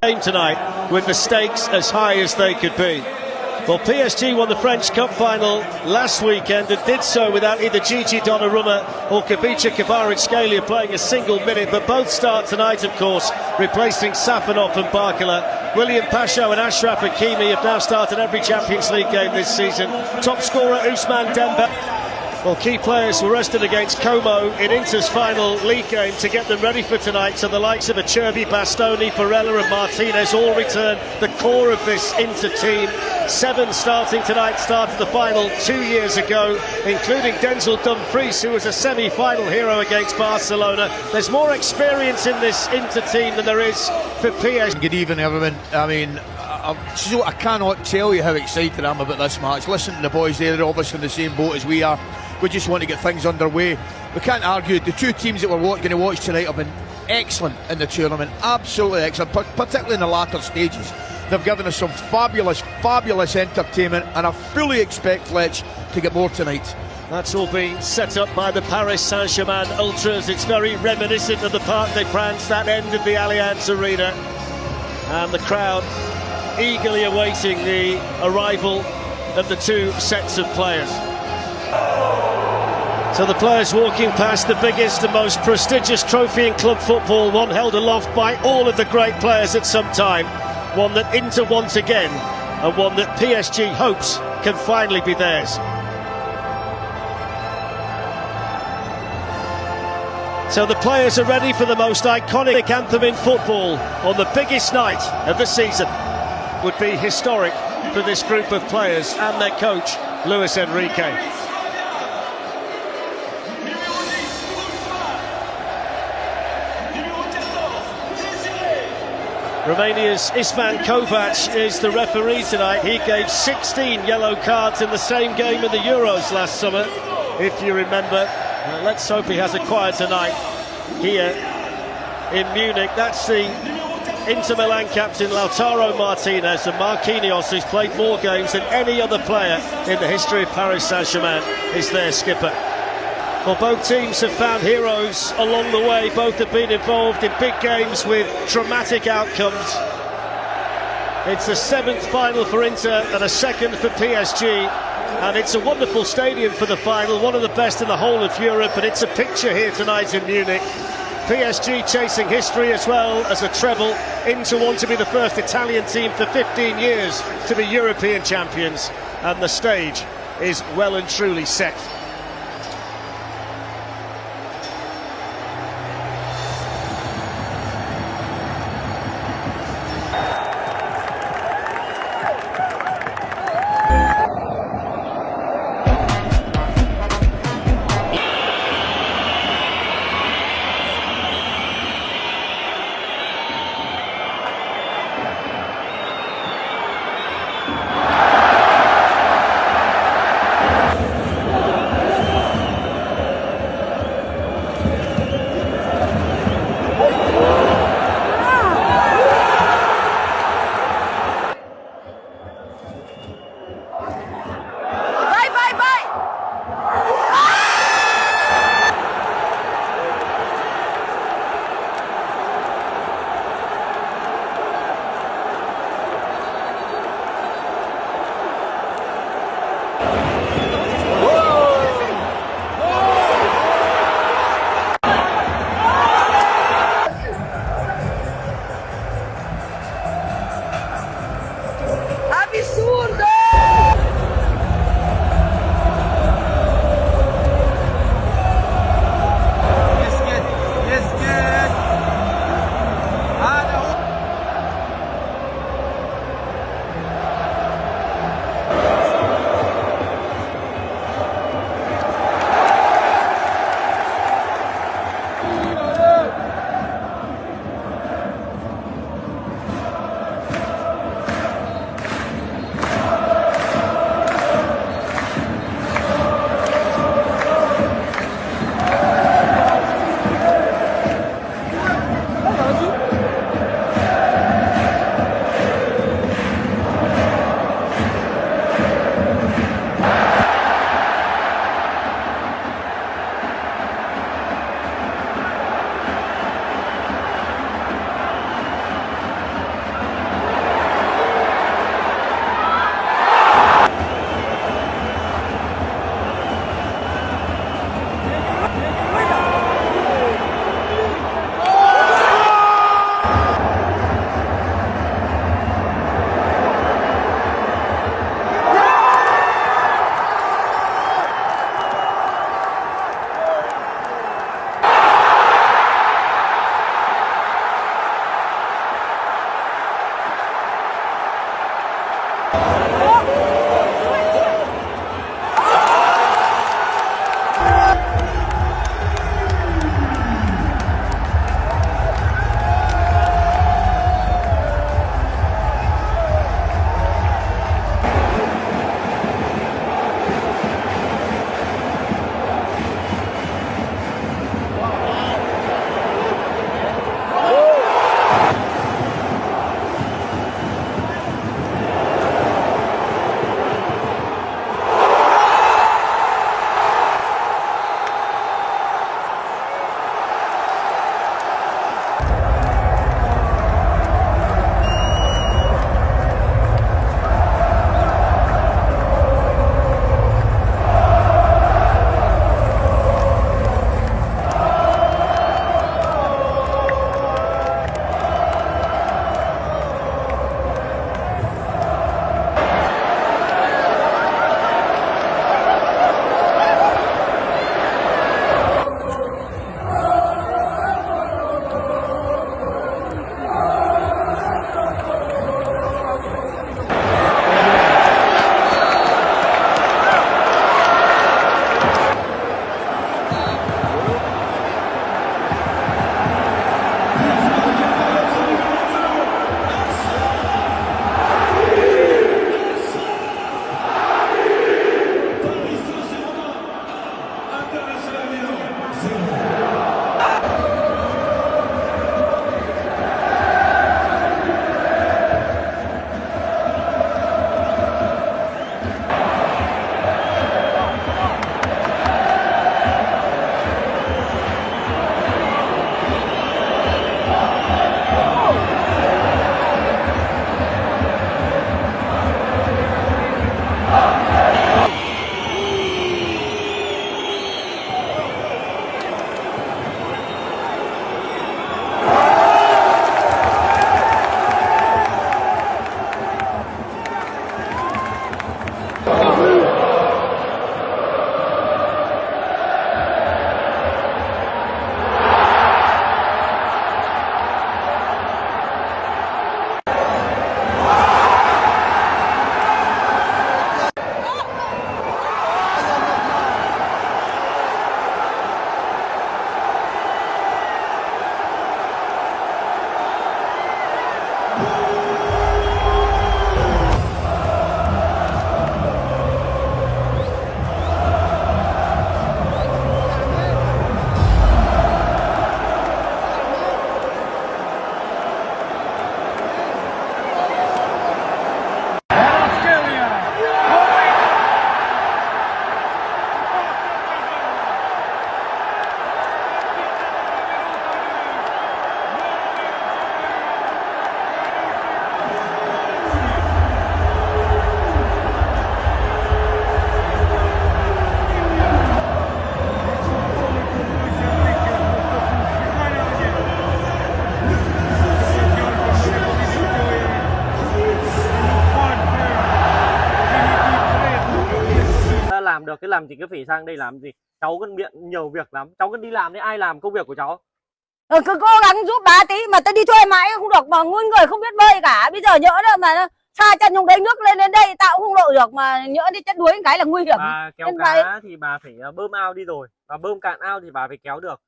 game tonight with the stakes as high as they could be. Well, PSG won the French Cup final last weekend and did so without either Gigi Donnarumma or Kavicha Kvaratskhelia playing a single minute, but both start tonight, of course, replacing Safanov and Barcola. William Pacho and Ashraf Hakimi have now started every Champions League game this season. Top scorer Ousmane Dembélé. Well, key players were rested against Como in Inter's final league game to get them ready for tonight. So the likes of Acerbi, Bastoni, Barella and Martinez all return, the core of this Inter team. 7 starting tonight, started the final 2 years ago, including Denzel Dumfries, who was a semi-final hero against Barcelona. There's more experience in this Inter team than there is for PSG. Good evening, everyone. I mean, I cannot tell you how excited I am about this match. Listen to the boys there, they're obviously in the same boat as we are. We just want to get things underway. We can't argue. The two teams that we're going to watch tonight have been excellent in the tournament, absolutely excellent, particularly in the latter stages. They've given us some fabulous entertainment, and I fully expect Lech to get more tonight. That's all been set up by the Paris Saint-Germain Ultras. It's very reminiscent of the Parc des Princes, that end of the Allianz Arena, and the crowd eagerly awaiting the arrival of the two sets of players. So the players walking past the biggest and most prestigious trophy in club football, one held aloft by all of the great players at some time, one that Inter wants again, and one that PSG hopes can finally be theirs. So the players are ready for the most iconic anthem in football on the biggest night of the season. Would be historic for this group of players and their coach, Luis Enrique. Romania's István Kovac is the referee tonight. He gave 16 yellow cards in the same game in the Euros last summer, if you remember. Let's hope he has a quieter night here in Munich. That's the Inter Milan captain Lautaro Martinez, and Marquinhos, who's played more games than any other player in the history of Paris Saint-Germain, is their skipper. Well, both teams have found heroes along the way. Both have been involved in big games with dramatic outcomes. It's the 7th final for Inter and a 2nd for PSG. And it's a wonderful stadium for the final, one of the best in the whole of Europe. And it's a picture here tonight in Munich. PSG chasing history as well as a treble. Inter want to be the first Italian team for 15 years to be European champions. And the stage is well and truly set. được, cái làm gì cứ phải sang đây làm gì. Cháu cần bận nhiều việc lắm, cháu cần đi làm đấy, ai làm công việc của cháu? Cứ cố gắng giúp bà tí mà tôi đi thuê mãi không được, mà nguyên người không biết bơi cả. Bây giờ nhỡ đâu mà xa chân trong đấy, nước lên đến đây tao cũng không lội được, mà nhỡ đi chết đuối cái là nguy hiểm. Bà kéo cá thì bà phải bơm ao đi rồi, và bơm cạn ao thì bà phải kéo được.